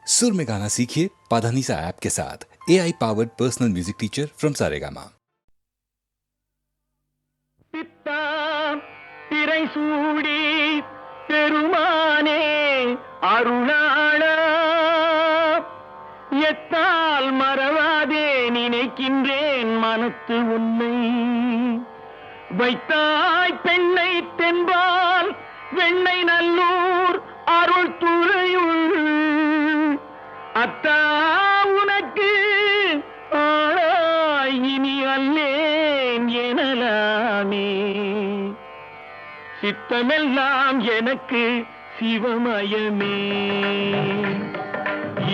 सुर में गाना सीखिए पाधानीसा ऐप के साथ। AI powered personal music teacher from Saregama. திரைசூடி பெருமானே அருளாளா எத்தால் மறவாதே நினைக்கின்றேன் மனத்து உன்னை வைத்தாய் பெண்ணை தென்பால் வெண்ணை நல்லூர் அருள் துறையுள் அத்தா உனக்கு ஆளாய் இனி அல்லேன் எனலாமே சித்தமெல்லாம் எனக்கு சிவமயமே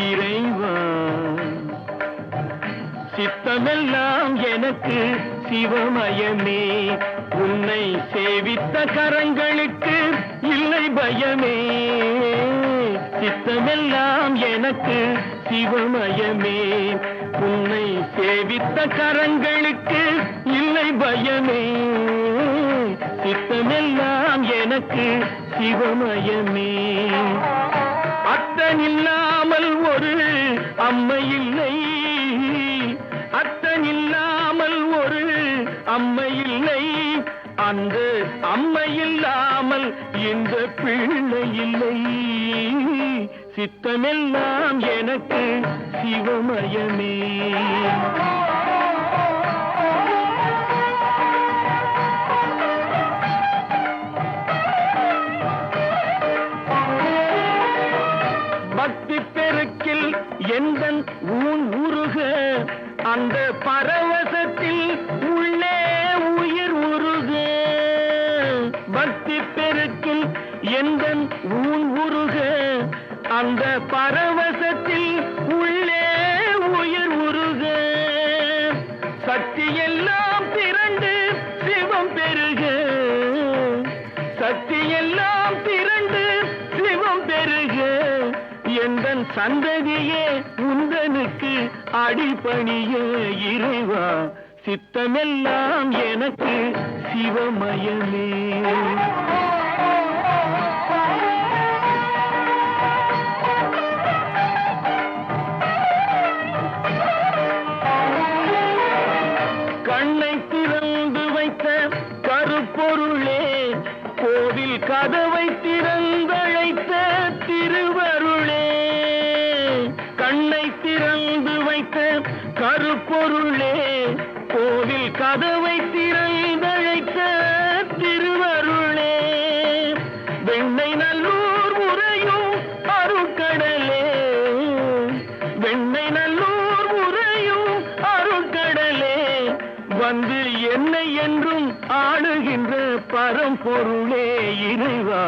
இறைவா சித்தமெல்லாம் எனக்கு சிவமயமே உன்னை சேவித்த கரங்களுக்கு இல்லை பயமே சித்தமெல்லாம் எனக்கு சிவமயமே உன்னை சேவித்த கரங்களுக்கு இல்லை பயமே சித்தமெல்லாம் எனக்கு சிவமயமே அத்தனில்லாமல் ஒரு அம்மை இல்லை அத்தனில்லாமல் ஒரு அம்மை இல்லை அந்த அம்மை இல்லாமல் இந்த பிள்ளை இல்லை சித்தமெல்லாம் எனக்கு சிவமயமே பக்தி பெருக்கில் எந்தன் ஊன் உருக அந்த பரவசத்தில் உள்ளே உயிர் உருக பக்தி பெருக்கில் எந்தன் ஊன் உருக அந்த பரவசத்தில் உள்ளே உயிர் உருக சக்தி எல்லாம் திரண்டு சிவம் பெருக சக்தி எல்லாம் திரண்டு சிவம் பெருக எந்தன் சந்ததியே உந்தனுக்கு அடிபணிய இறைவா சித்தமெல்லாம் எனக்கு சிவமயமே கண்ணை திறந்து வைத்த கருப்பொருளே கோவில் கதவை திறந்தழைத்த திருவருளே கண்ணை திறந்து வைத்த கருப்பொருளே கோவில் கதவை திறந்தழைத்த திருவருளே வெண்ணை நல்லூர் உரையும் அருட்கடலே வெண்ணை நல்லூர் உரையும் அருட்கடலே வந்து என்னை என்றும் ஆளுகின்ற பரம்பொருளே இறைவா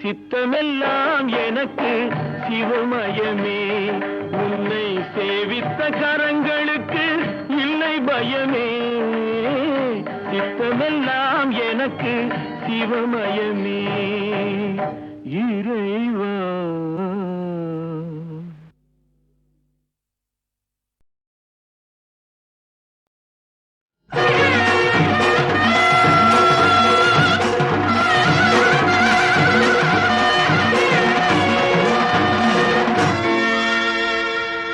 சித்தமெல்லாம் எனக்கு சிவமயமே உன்னை சேவித்த கரங்களுக்கு இல்லை பயமே சித்தமெல்லாம் எனக்கு சிவமயமே இறைவா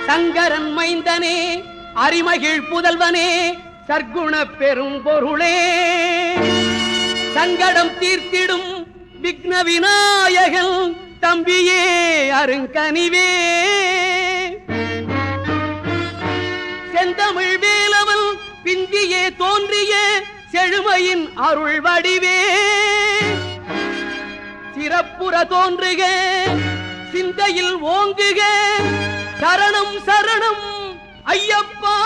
சங்கரன் மைந்தனே அரிமகிழ் புதல்வனே சர்க்குண பெரும் பொருளே சங்கடம் தீர்த்திடும் விக்ன விநாயகன் தம்பியே அருங்கனிவே செந்தமிழ் வேலவன் பிந்தியே தோன்றிய செழுமையின் அருள் வடிவே சிறப்புற தோன்றுக சிந்தையில் ஓங்குக சரணம் சரணம் ஐயப்பா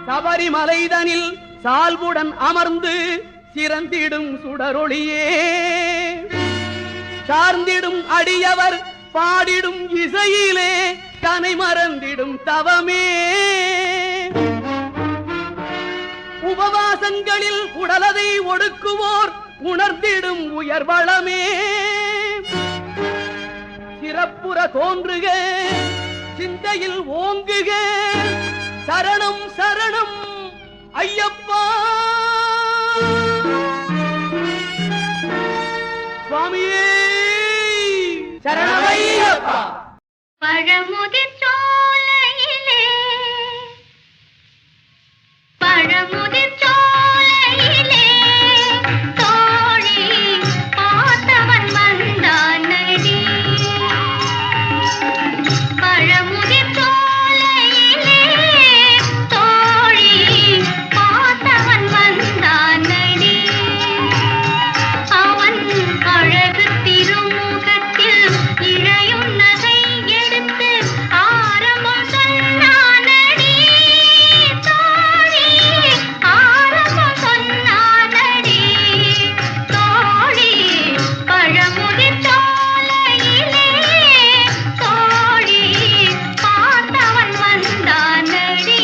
சபரிமலைதனில் சால்வுடன் அமர்ந்து சிறந்திடும் சுடரொளியே சார்ந்திடும் அடியவர் பாடிடும் இசையிலே தனை மறந்திடும் தவமே உபவாசங்களில் உடலதை ஒடுக்குவோர் உணர்ந்திடும் உயர்வளமே சிறப்புற தோன்றுக சிந்தையில் ஓங்குக சரணம் சரணம் ஐயப்பா சுவாமியே சரணமையப்பா. பழமுதிர் சோலையிலே பழமுதிர் சோலையிலே தோழி பார்த்தவன் வந்தானடி. பழமுதிர் சோலையிலே தோழி பார்த்தவன் வந்தானடி. அவன் அழகு திருமுகத்தில் இழையும் நகை எடுத்து ஆரம்பம் சொன்னானடி. தோழி ஆரம்பம் சொன்னானடி. தோழி பழமுதிர் சோலையிலே தோழி பார்த்தவன் வந்தானடி.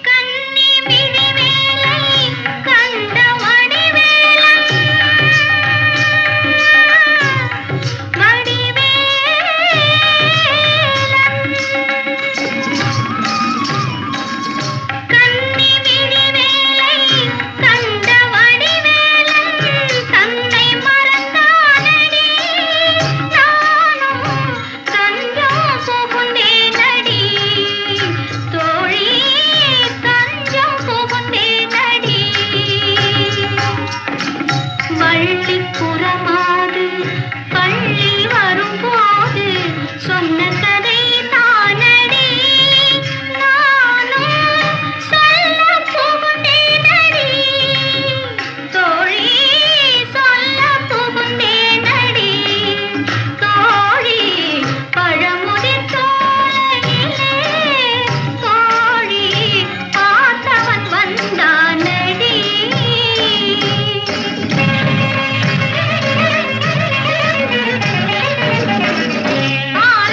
கன்னி மினிவேலை கண்ட வடிவேலன் கன்னி மினிவேலை கண்ட வடிவேலன் தன்னை மறந்தானடி. நானும் தஞ்சம் புகுந்தேனடி. தோழி தஞ்சம் புகுந்தேனடி. வள்ளி புறமாது பள்ளி வரும்போது சொன்ன கதை தானடி. நானும் சொல்ல புகுந்தேனடி. தோழி சொல்ல புகுந்தேனடி. தோழி பழமுதிர் சோலையிலே தோழி பார்த்தவன் வந்தானடி.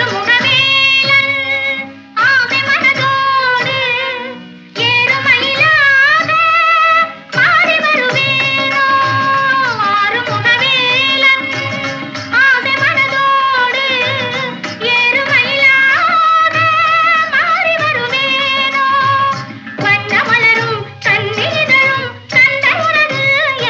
ஆறுமுகவேலன் ஆசை மனதோடு ஏறுமயிலாக மாறி வருவேனோ. ஆறுமுகவேலன் ஆசை மனதோடு ஏறுமயிலாக மாறி வருவேனோ. வண்ண மலரும் கண்ணீதழும் கண்ட உனது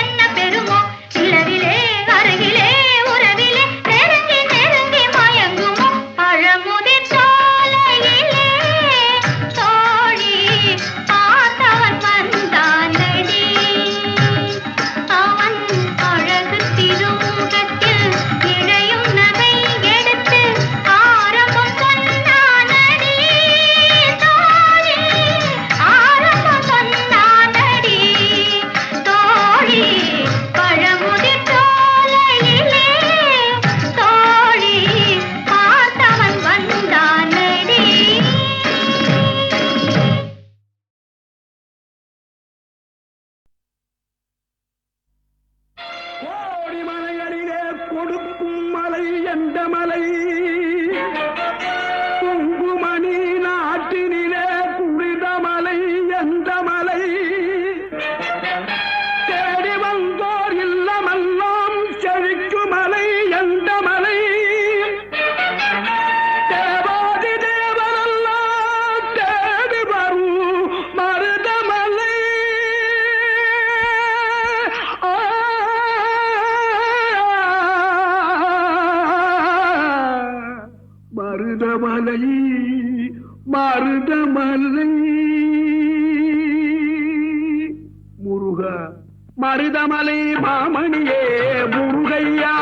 என்ன பெறுமோ. நிலவிலே அருகிலே உறவிலே நெருங்கி நெருங்கி மயங்குமோ. பழமுதிர் சோலையிலே தோழி பார்த்தவன் வந்தானடி. அவன் அழகு திருமுகத்தில் இழையும் நகை எடுத்து ஆரம்பம் சொன்னானடி. தோழி ஆரம்பம் சொன்னானடி. தோழி பழமுதிர் சோலையிலே தோழி பார்த்தவன் வந்தானடி. கோடி மலைகளிலே கொடுக்கும் மலை எந்த மலை? குங்குமணி நாட்டினிலே குளித மலை எந்த மலை? தேடி வந்தோர் இல்லமெல்லாம் செழிக்கும் மலை எந்த மலை? தேவாதி தேவரெல்லாம் தேடி வரும் மருதமலை. மருதமலை மருதமலை முருக மருதமலை மாமணியே முருகையா.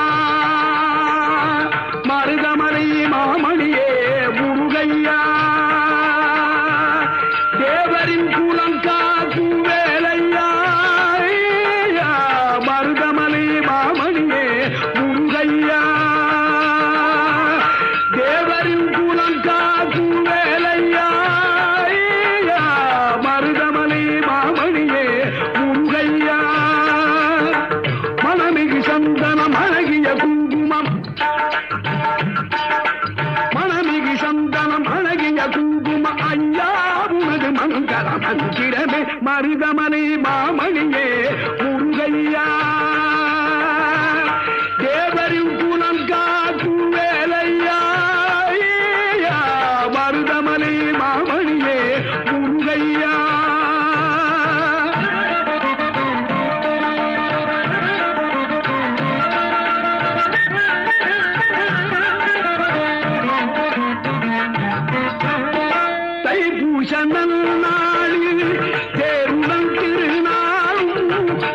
மருதமலை மாமணியே முருகையா. தேவரின் குலம் காக்கும் வேலையா. மருதமலை மாமணியே முருகையா. தேவரின் குலம் காக்கும் வேலையா. மருதமலை மாமணியே முருகையா. மனமிகு சந்தனம் அழகிய குங்குமம் மருதமலை மாமணியே முருகையா தேவரின் குலம் காக்கும் வேலையா மருதமலை மாமணியே முருகையா தைப்பூசனல் நாளில் தேருடன் திருநாளும்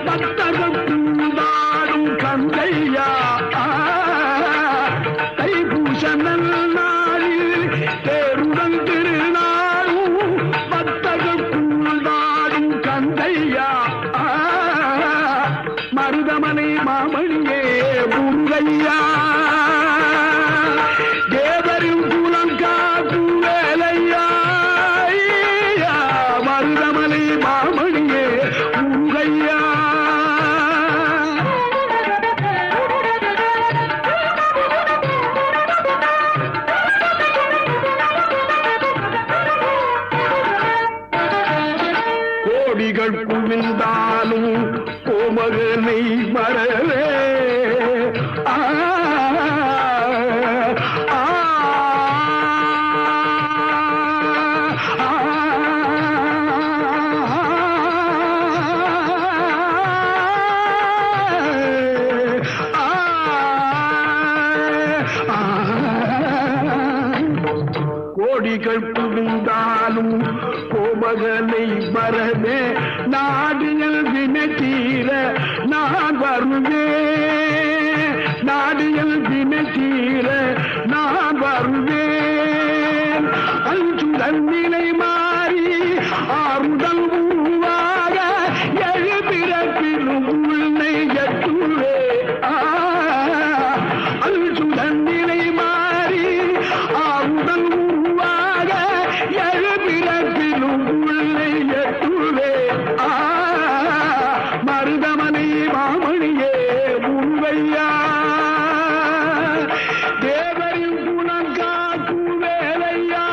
பக்தகூடாடும் கந்தையா தைப்பூசனல் நாளில் தேருடன் திருநாளும் பக்தகூடாடும் கந்தையா மருதமலை மாமணியே முருகையா தேவரின் குலம் காக்கும் வேலையா மருதமலை மாமணியே முருகையா கோடிகள் குவிந்தாலும் கோமகனை மறவே ஆ ஆ கோடிகள் குவிந்தாலும் கோமகனை மறவே நாடியல் வினத்தீர நான் வருவேன் நாடியல் வினத்தீர நான் வருவேன் அஞ்சுதன் நிலை மாறி ஆறுதல் உருவாக எழுபிறப்பிலும் உன்னை எட்டுவே அஞ்சுதன் நிலை மாறி ஆறுதல் உருவாக எழுபிறப்பிலும் உன்னை எட்டுவே மருதமலை மாமணியே முருகையா தேவரின் குலம் காக்கும் வேலையா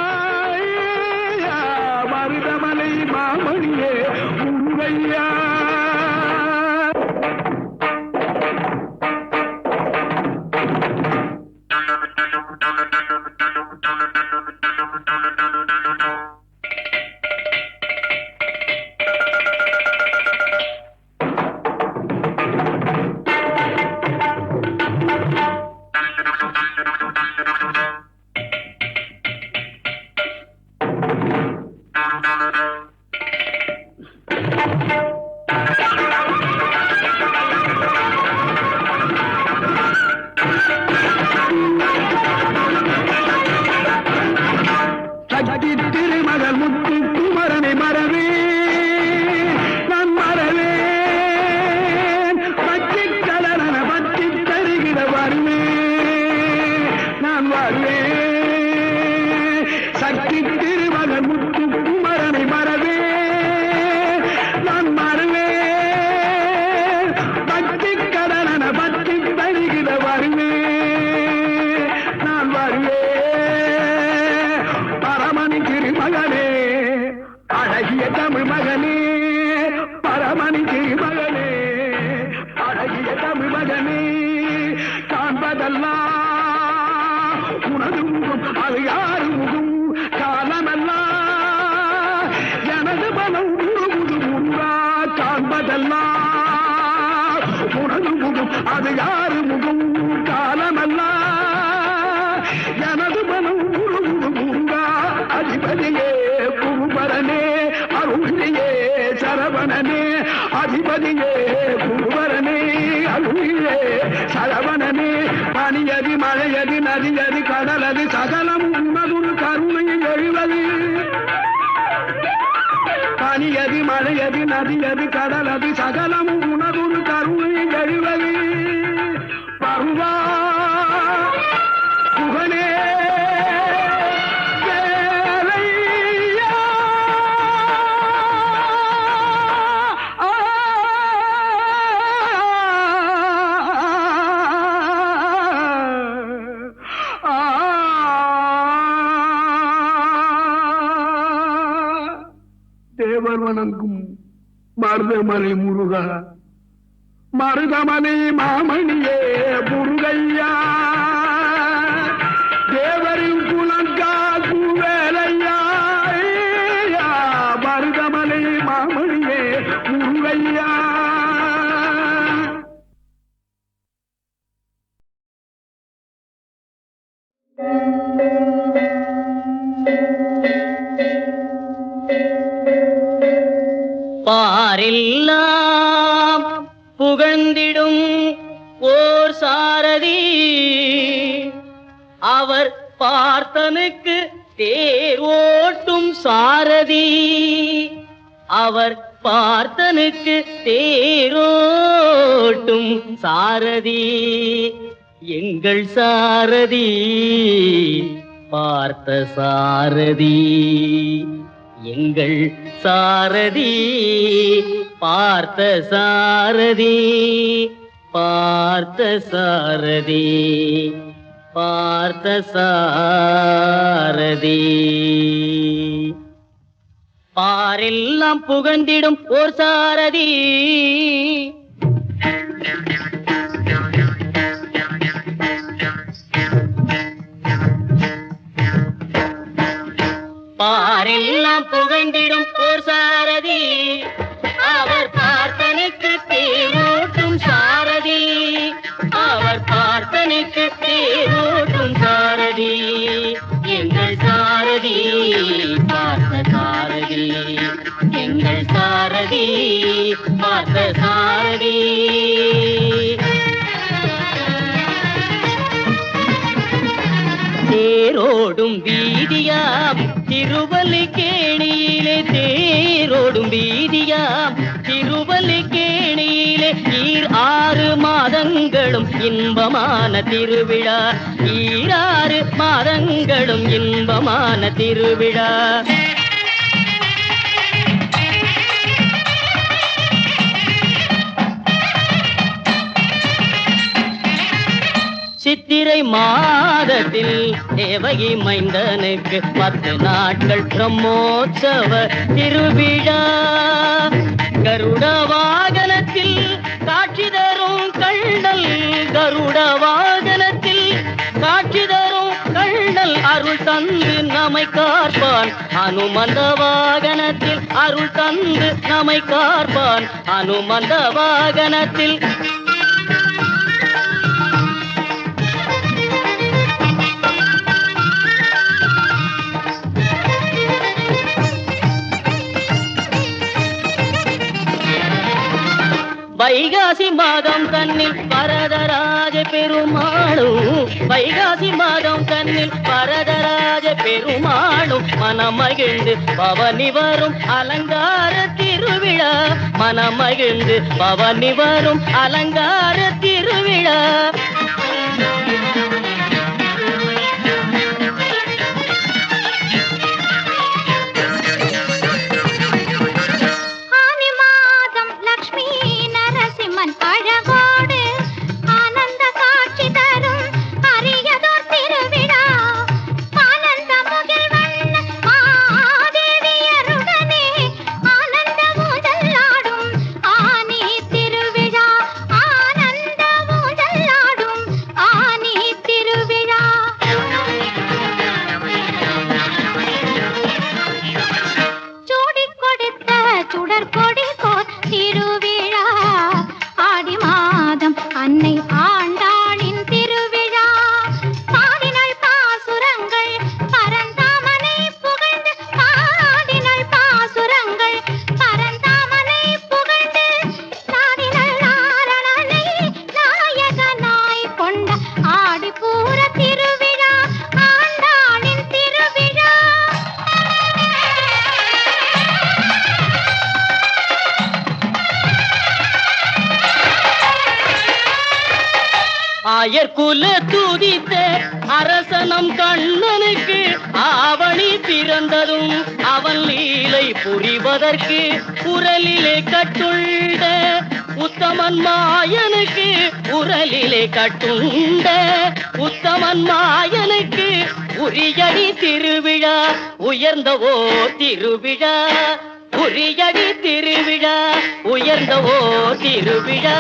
மருதமலை மாமணியே முருகையா சக்தி திருமகள் முத்து குமரனை மறவே நான் மறவேன் பச்சி கலன பச்சி தருகிற வருவேன் நான் வருவேன் சக்தி திருமகள் முத்து குமரனை மறவே நான் மறவேன் பச்சி கலன பச்சி தருகிற வருவேன் நான் வருவேன் பரமணி திருமகனே அழகிய தமிழ் மகனே பரமணி திருமகனே அழகிய தமிழ் மகனே காண்பதெல்லாம் உனது முகம் அது யாரு முகம் காலமெல்லாம் எனது மனம் உருகுது முருகா காண்பதெல்லாம் உனது முகம் அது யாரு முகம் காலமெல்லாம் எனது மனம் உருகுது முருகா அதிபதியே குருபரனே அருளியே சரவணனே அதிபதியே குருபரனே அருளியே சரவணனே பனியதி மழையதி நதியதி கடலது சகலம் உன்னதுள் கருணையில் எழுவது பனியதி மழையதி நதியதி கடலது சகலம் உனதுள் கருணையில் எழுவது பருவா புகழே தேவர் வணங்கும் மருதமலை முருகா மருதமலை மாமணியே முருகையா தேவரின் குலங்காக்கும் வேலையா மருதமலை மாமணியே முருகையா. பாரெல்லாம் புகழ்ந்திடும் ஓர் சாரதி அவர் பார்த்தனுக்கு தேர் ஓட்டும் சாரதி அவர் பார்த்தனுக்கு தேரோட்டும் சாரதி எங்கள் சாரதி பார்த்த சாரதி எங்கள் சாரதி பார்த்த சாரதி பார்த்த சாரதி பார்த்த சாரதி பாரெல்லாம் புகழ்ந்திடும் ஓர் சாரதி பாரெல்லாம் புகழ்ந்திடும் ஓர் சாரதி அவர் பார்த்தனுக்கு தேரோட்டும் சாரதி அவர் பார்த்தனுக்கு தேரோட்டும் சாரதி எங்கள் சாரதி பார்த்த சாரதி எங்கள் சாரதி பார்த்த சாரதி. தேரோடும் வீதியாம் திருவல்லிக்கேணியிலே தேரோடும் வீதியாம் திருவல்லிக்கேணியிலே 6 மாதங்களும் இன்பமான திருவிழா 6 மாதங்களும் இன்பமான திருவிழா. சித்திரை மாதத்தில் தேவகி மைந்தனுக்கு 10 நாட்கள் பிரம்மோற்சவ திருவிழா. கருட வாகனத்தில் காட்சி தரும் கண்ணல் கருட வாகனத்தில் காட்சி தரும் கண்ணல் அருள் தந்து நம்மை காப்பான் அனுமந்த வாகனத்தில் அருள் தந்து நம்மை காப்பான் அனுமந்த வாகனத்தில். வைகாசி மாதம் தன்னில் வரதராஜ பெருமாளும் வைகாசி மாதம் தன்னில் வரதராஜ பெருமாளும் மனமகிழ்ந்து பவனி வரும் அலங்கார திருவிழா மனமகிழ்ந்து பவனி வரும் அலங்கார திருவிழா. ஆயர்குல துதித்த அரசனம் கண்ணனுக்கு ஆவணி பிறந்ததும் அவன் லீலை புரிவதற்கு உரலிலே கட்டுண்ட உத்தமன் மாயனுக்கு உரலிலே கட்டுண்ட உத்தமன் மாயனுக்கு உரியடி திருவிழா உயர்ந்தவோ திருவிழா உரியடி திருவிழா உயர்ந்த ஓர் திருவிழா.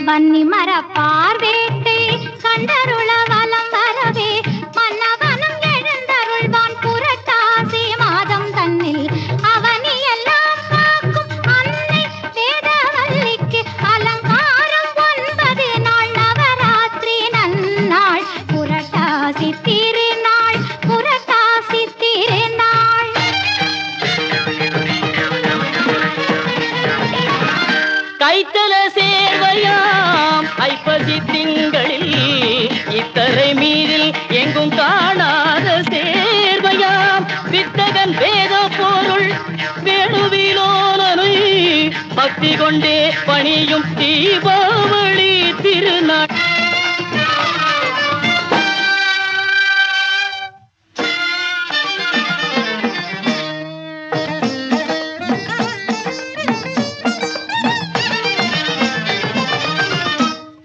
வன்னி மர பார்வேட்டை கண்டருள வலம் வரவே மன்னவனும் எழுந்தருள்வான் புரட்டாசி மாதம் தன்னில் அவனி எல்லாம் காக்கும் அன்னை வேதவல்லிக்கு அலங்காரம் 9 நாள் நவராத்திரி நன்னாள் புரட்டாசி திருநாள் புரட்டாசி திருநாள். கைத்தல சேர்வையாம் ஐப்பசி திங்களில் இத்தரை மீதில் எங்கும் காணாத சேர்வையாம் வித்தகன் வேத பொருள் வேணுவிலோலனை பக்தி கொண்டே பணியும் தீபாவளி திருநாள்.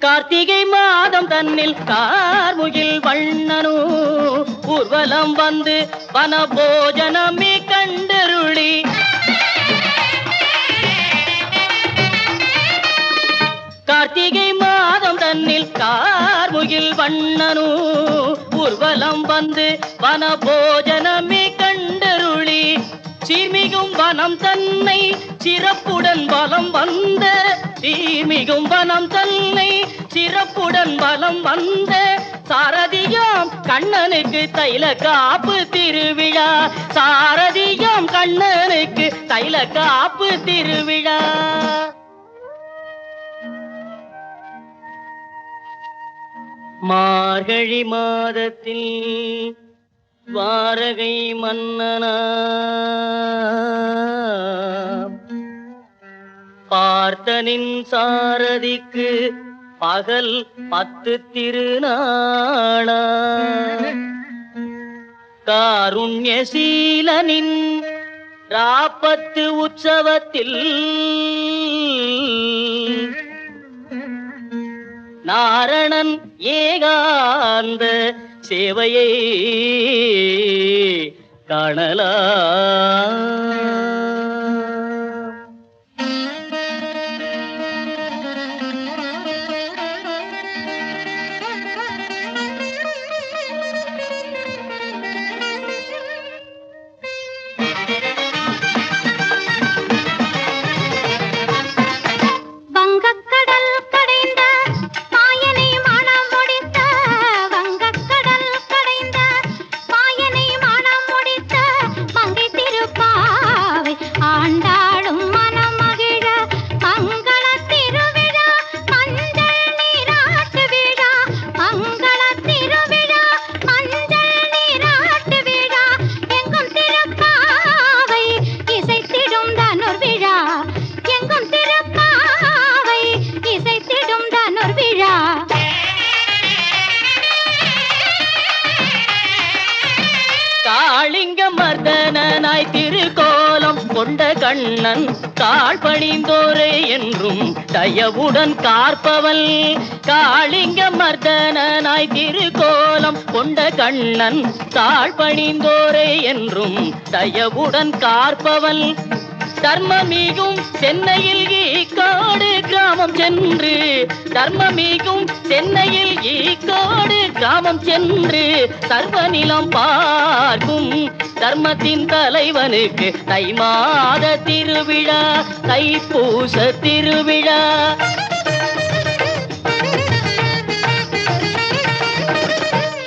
கார்த்திகை மாதம் தன்னில் கார்முகில் வண்ணனு ஊர்வலம் வந்து வனபோஜனமே கண்டருளி கார்த்திகை மாதம் தன்னில் கார்முகில் வண்ணனு ஊர்வலம் வந்து வனபோஜனமே கண்டருளி சீர்மிகும் வனம் தன்னை சிறப்புடன் வலம் வந்த சீர்மிகும் வனம் தன்னை சிறப்புடன் வலம் வந்த சாரதியாம் கண்ணனுக்கு தைல காப்பு திருவிழா சாரதியாம் கண்ணனுக்கு தைல காப்பு திருவிழா. மார்கழி மாதத்தில் வாரகை மன்னனா பார்த்தனின் சாரதிக்கு பகல் 10 திருநாளா காருண்யசீலனின் ராப்பத்து உற்சவத்தில் நாரணன் ஏகாந்த சேவையை காணலாம். வங்கக்கடல் கடைந்த மாயனை மனம் முடித்த வங்கக்கடல் கடைந்த மாயனை மனம் முடித்த மங்கை திருப்பாவை ஆண்டாளும் மனம் மகிழ மங்கள திருவிழா மஞ்சள் நீராட்டு விழா மங்கள திருவிழா மஞ்சள் நீராட்டு விழா எங்கும் திருப்பாவை இசைத்திடும் தனுர் விழா எங்கும் திருப்பாவை இசைத்திடும் தனுர் விழா. காளிங்க மர்தனாய் திருக்கோலம் கொண்ட கண்ணன் கால் பணிந்தோரே என்றும் தயவுடன் காற்பவள் காளிங்க மர்தனாய் திருக்கோலம் கொண்ட கண்ணன் கால் பணிந்தோரே என்றும் தயவுடன் காற்பவள் தர்மமிகும் சென்னையில் ஈக்காடு கிராமம் சென்று தர்மமிகும் சென்னையில் ஈக்காடு கிராமம் சென்று சர்வநிலம் பார்க்கும் தர்மத்தின் தலைவனுக்கு தை மாத திருவிழா தைப்பூச திருவிழா.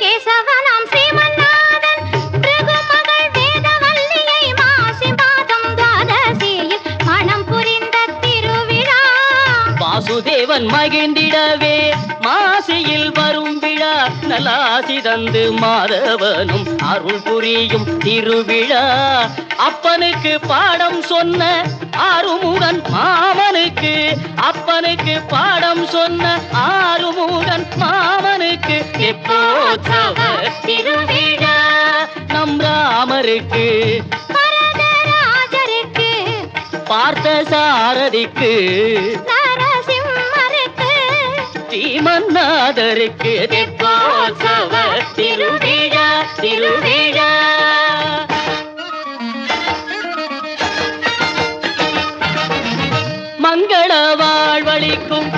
கேசவனாம் ஸ்ரீமன்னாதன் பிருகுமகள் வேதவல்லியை மாசி மாதம் துவாதசியில் மணம் புரிந்த திருவிழா வாசுதேவன் மகிழ்ந்திடவே மாசியில் வரும் விழா நலாசி தந்து மாதவனும் அருள் புரியும் திருவிழா. அப்பனுக்கு பாடம் சொன்ன ஆறுமுகன் மாமனுக்கு அப்பனுக்கு பாடம் சொன்ன ஆறுமுகன் மாமனுக்கு எப்போத்சவ திருவிழா நம் ராமருக்கு வரதராஜருக்கு பார்த்த சாரதிக்கு நரசிம்மருக்கு ஸ்ரீமன்னாதருக்கு தெப்போத்சவ திருவிழா. திருவிழா. மங்கள வாழ்வழிக்கும்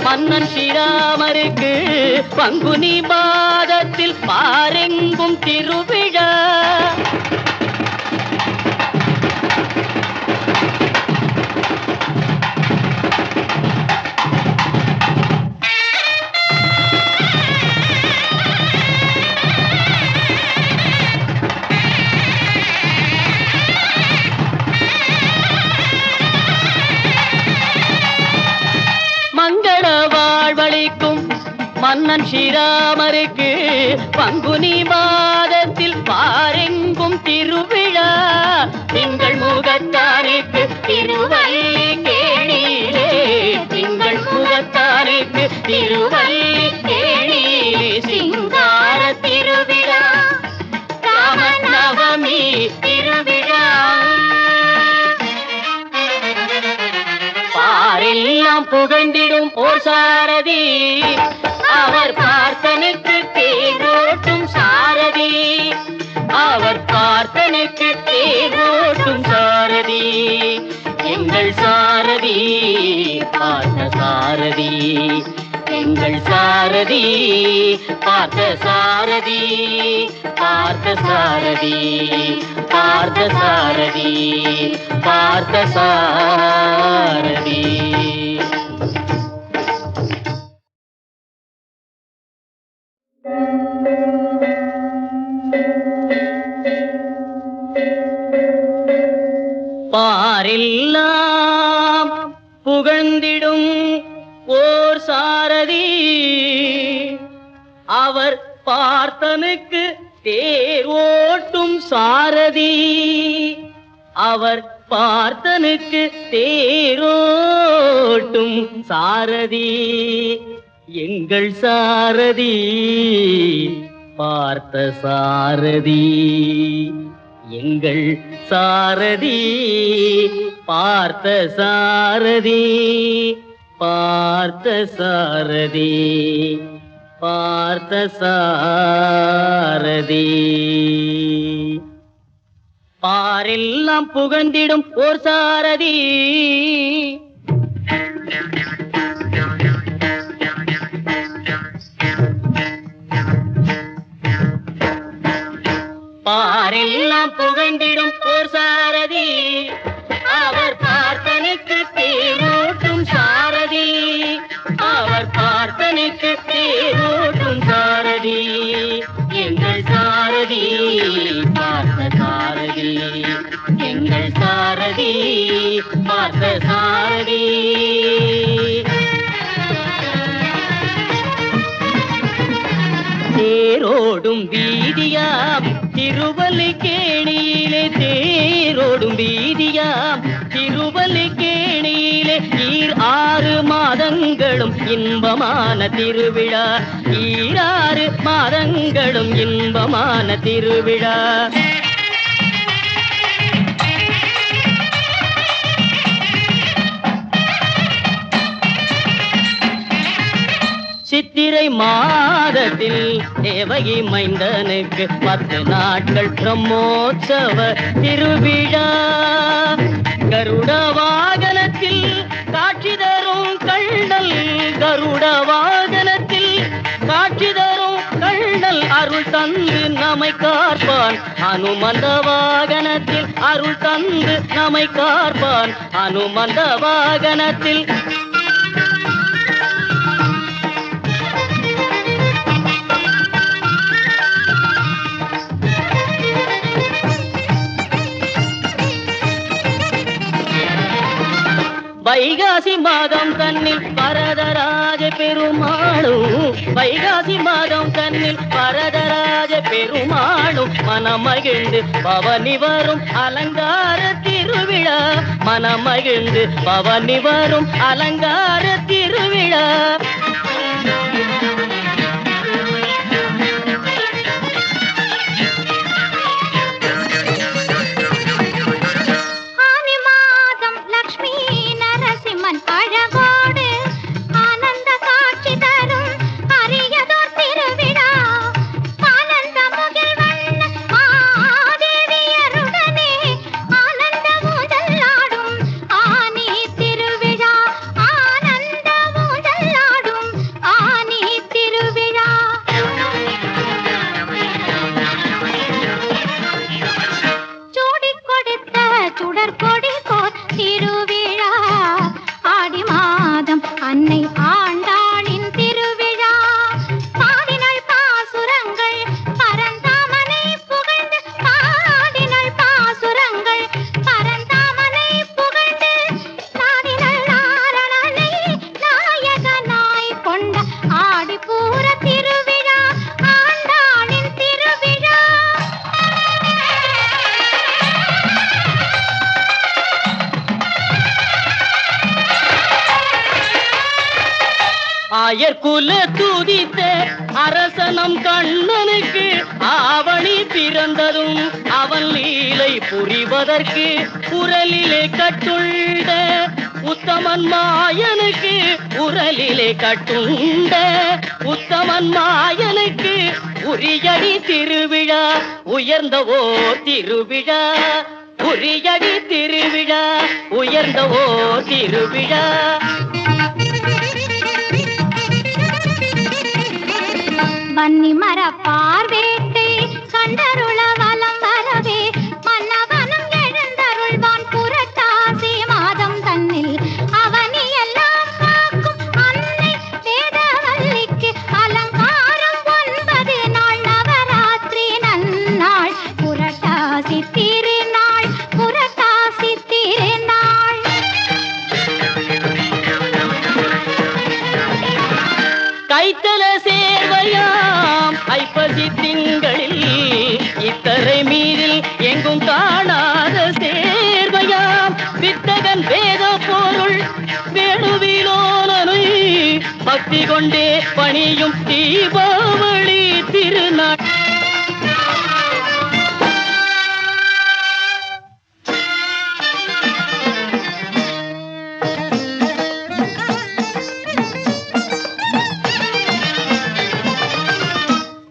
மன்னன் ஸ்ரீராமருக்கு பங்குனி மாதத்தில் பாரெங்கும் திருவிழா. மங்கள வாழ்வழிக்கும் மன்னன் ஸ்ரீராமருக்கு பங்குனி மாதத்தில் பாரெங்கும் திருவிழா. திங்கள் முகத்தானுக்கு திருவல்லிக்கேணியிலே, திங்கள் முகத்தானுக்கு திருவல்லிக்கேணியிலே சிங்கார திருவிழா, ராமநவமி திருவிழா. பாரெல்லாம் புகழ்ந்திடும் ஓர் சாரதி, அவர் பார்த்தனுக்கு தேரோட்டும் சாரதி, அவர் பார்த்தனுக்கு தேரோட்டும் சாரதி. எங்கள் சாரதி பார்த்த சாரதி, எங்கள் சாரதி பார்த்த சாரதி, பார்த்த சாரதி, பார்த்த சாரதி, பார்த்த சாரதி. பாரெல்லாம் புகழ்ந்திடும் ஓர் சாரதி, அவர் பார்த்தனுக்கு தேர் ஓட்டும் சாரதி, அவர் பார்த்தனுக்கு தேரோட்டும் சாரதி. எங்கள் சாரதி பார்த்த சாரதி, எங்கள் சாரதி பார்த்த சாரதி, பார்த்த சாரதி, பார்த்த சாரதி. பாரெல்லாம் புகழ்ந்திடும் ஓர் சாரதி, பாரெல்லாம் புகழ்ந்திடும் ஓர் சாரதி, அவர் பார்த்தனுக்கு தேரோட்டும் சாரதி, அவர் பார்த்தனுக்கு தேரோட்டும் சாரதி. எங்கள் சாரதி பார்த்த சாரதி, எங்கள் சாரதி பார்த்த சாரதி. தேரோடும் வீதியாம் திருவல்லிக்கேணியிலே, தேரோடும் வீதியாம் திருவல்லிக்கேணியிலே ஈர் 6 மாதங்களும் இன்பமான திருவிழா, ஈர் 6 மாதங்களும் இன்பமான திருவிழா. சித்திரை மாதத்தில் தேவகி மைந்தனுக்கு 10 நாட்கள் பிரம்மோற்சவ திருவிழா. கருட வாகனத்தில் காட்சி தரும் கண்ணல், கருட வாகனத்தில் காட்சி தரும் கண்ணல் அருள் தந்து நம்மை காப்பான். அனுமந்த வாகனத்தில் அருள் தந்து நம்மை காப்பான். அனுமந்த வாகனத்தில் வைகாசி மாதம் தன்னில் வரதராஜ பெருமாளும், வைகாசி மாதம் தன்னில் வரதராஜ பெருமாளும் மனமகிழ்ந்து பவனி வரும் அலங்கார திருவிழா, மனமகிழ்ந்து பவனி வரும் அலங்கார திருவிழா. ஆனந்த முகில் ஆயர்குல துதித்த அரசனம் கண்ணனுக்கு ஆவணி பிறந்ததும் அவன் லீலை புரிவதற்கு உரலிலே கட்டுண்ட உத்தமன் மாயனுக்கு உரலிலே கட்டுண்ட உத்தமன் மாயனுக்கு உரியடி திருவிழா உயர்ந்தவோ திருவிழா உரியடி திருவிழா உயர்ந்தவோ திருவிழா வன்னி மர பார்வேட்டை கண்டருள வலம் வரவே மன்னவனும் எழுந்தருள்வான் புரட்டாசி மாதம் தன்னில் அவனி எல்லாம் காக்கும் அன்னை வேதவல்லிக்கு அலங்காரம் 9 நாள் நவராத்திரி நன்னாள் புரட்டாசி திருநாள் புரட்டாசி திருநாள் கைத்தல சேர்வையாம் ஐப்பசி திங்களில் இத்தரை மீதில் எங்கும் காணாத சேர்வையாம் வித்தகன் வேத பொருள் வேணுவிலோனனை பக்தி கொண்டே பணியும் தீபாவளி திருநாள்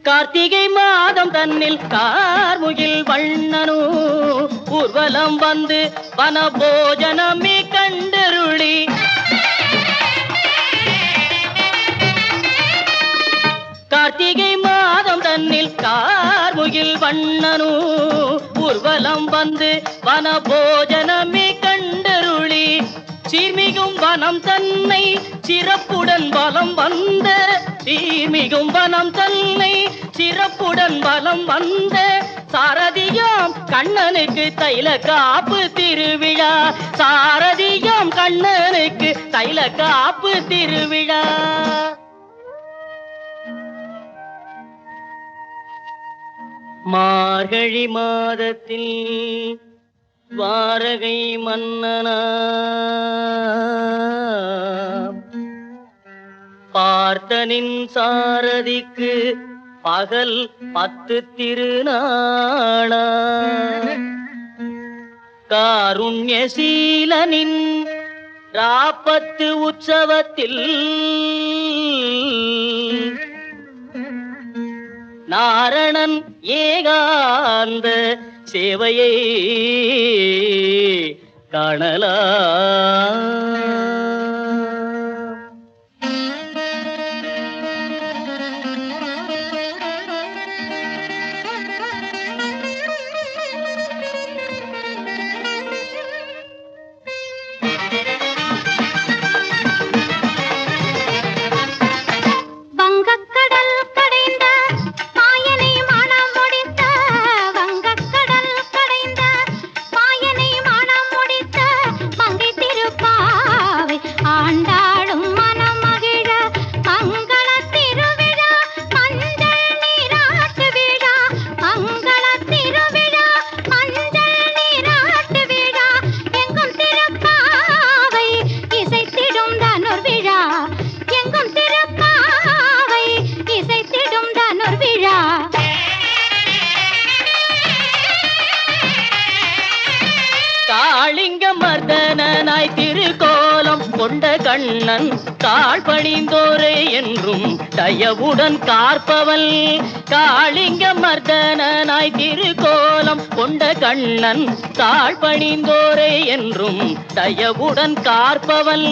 கார்த்திகை மாதம் தன்னில் கார்முகில் வண்ணனு ஊர்வலம் வந்து வனபோஜனமே கண்டருளி கார்த்திகை மாதம் தன்னில் கார்முகில் வண்ணனு ஊர்வலம் வந்து வனபோஜனமே கண்டருளி சீர்மிகும் வனம் தன்னை சிறப்புடன் வலம் வந்த சீர்மிகும் வனம் தன்னை சிறப்புடன் வலம் வந்த சாரதியாம் கண்ணனுக்கு தைல காப்பு திருவிழா சாரதியாம் கண்ணனுக்கு தைல காப்பு திருவிழா மார்கழி மாதத்தில் வாரகை மன்னனா பார்த்தனின் சாரதிக்கு பகல் 10 திருநாளா காருண்யசீலனின் ராப்பத்து உற்சவத்தில் நாரணன் ஏகாந்த சேவையை காணலாம் வங்கக்கடல் கடைந்த மாயனை மனம் முடித்த வங்கக்கடல் கடைந்த மாயனை மனம் முடித்த மங்கை திருப்பாவை ஆண்டாளும் மனம் மகிழ மங்கள திருவிழா மஞ்சள் நீராட்டு விழா மங்கள திருவிழா மஞ்சள் நீராட்டு விழா எங்கும் திருப்பாவை இசைத்திடும் தனுர் விழா எங்கும் திருப்பாவை இசைத்திடும் தனுர் விழா காளிங்க மர்தனாய் திருக்கோலம் கொண்ட கண்ணன் தாழ் பணிந்தோரே என்றும் தயவுடன் காற்பவள் காளிங்க மர்தனாய் திருக்கோலம் கொண்ட கண்ணன் தாழ் பணிந்தோரே என்றும் தயவுடன் காற்பவள்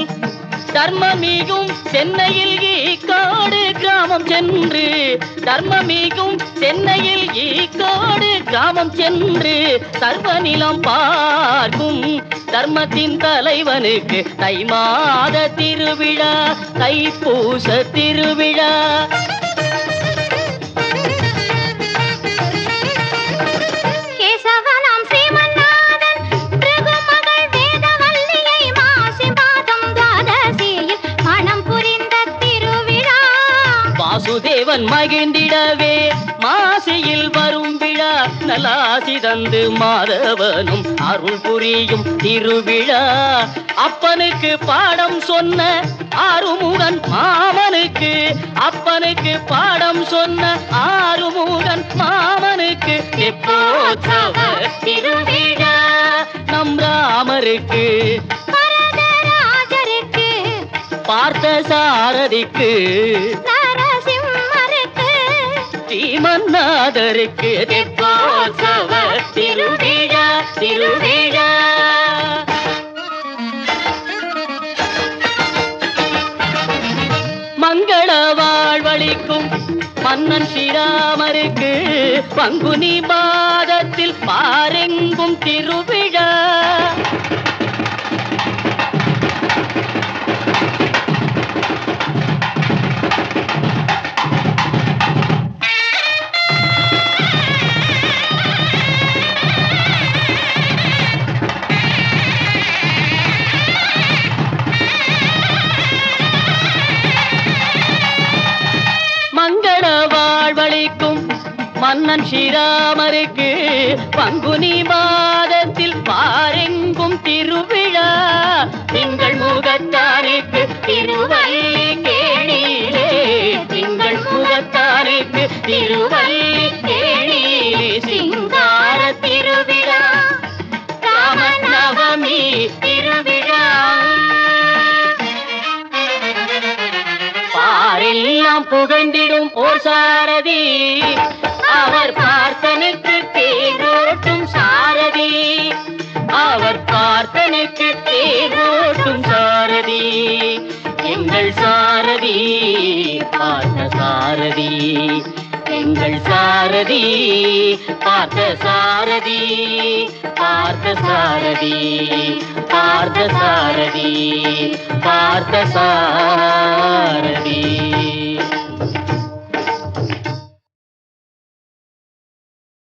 தர்மமிகும் சென்னையில் ஈக்காடு கிராமம் சென்று தர்மமிகும் சென்னையில் ஈக்காடு கிராமம் சென்று சர்வநிலம் பார்க்கும் தர்மத்தின் தலைவனுக்கு தை மாத திருவிழா தைப்பூச திருவிழா கேசவனாம் ஸ்ரீமன்னாதன் பிருகுமகள் வேதவல்லியை மாசி மாதம் துவாதசியில் மணம் புரிந்த திருவிழா வாசுதேவன் மகிழ்ந்திடவே மாசியில் வரும் விழா நல்ல நலாசி தந்து மாதவனும் அருள் புரியும் திருவிழா. அப்பனுக்கு பாடம் சொன்ன ஆறுமுகன் மாமனுக்கு, அப்பனுக்கு பாடம் சொன்ன ஆறுமுகன் மாமனுக்கு எப்போத்சவ திருவிழா. நம் ராமருக்கு, வரதராஜருக்கு, பார்த்த சாரதிக்கு, நரசிம்மருக்கு, ஸ்ரீமன்னாதருக்கு தெப்போத்சவ திருவிழா திருவிழா. மங்கள வாழ்வளிக்கும் மன்னன் ஸ்ரீராமருக்கு பங்குனி மாதத்தில் பாரெங்கும் திருவிழா. மங்கள வாழ்வளிக்கும் மன்னன் ஸ்ரீராமருக்கு பங்குனி மாதத்தில் பாரெங்கும் திருவிழா. திங்கள் முகத்தாருக்கு திருவல்லிக்கேணியிலே, திங்கள் முகத்தாருக்கு திருவல்லிக்கேணியிலே சிங்கார திருவிழா, ராமநவமி திருவிழா. பாரெல்லாம் புகழ்ந்திடும் ஓர் சாரதி, அவர் பார்த்தனுக்கு தேரோட்டும் சாரதி, அவர் பார்த்தனுக்கு தேரோட்டும் சாரதி. எங்கள் சாரதி பார்த்த சாரதி, எங்கள் சாரதி பார்த்த சாரதி, பார்த்த சாரதி, பார்த்த சாரதி, பார்த்த சாரதி.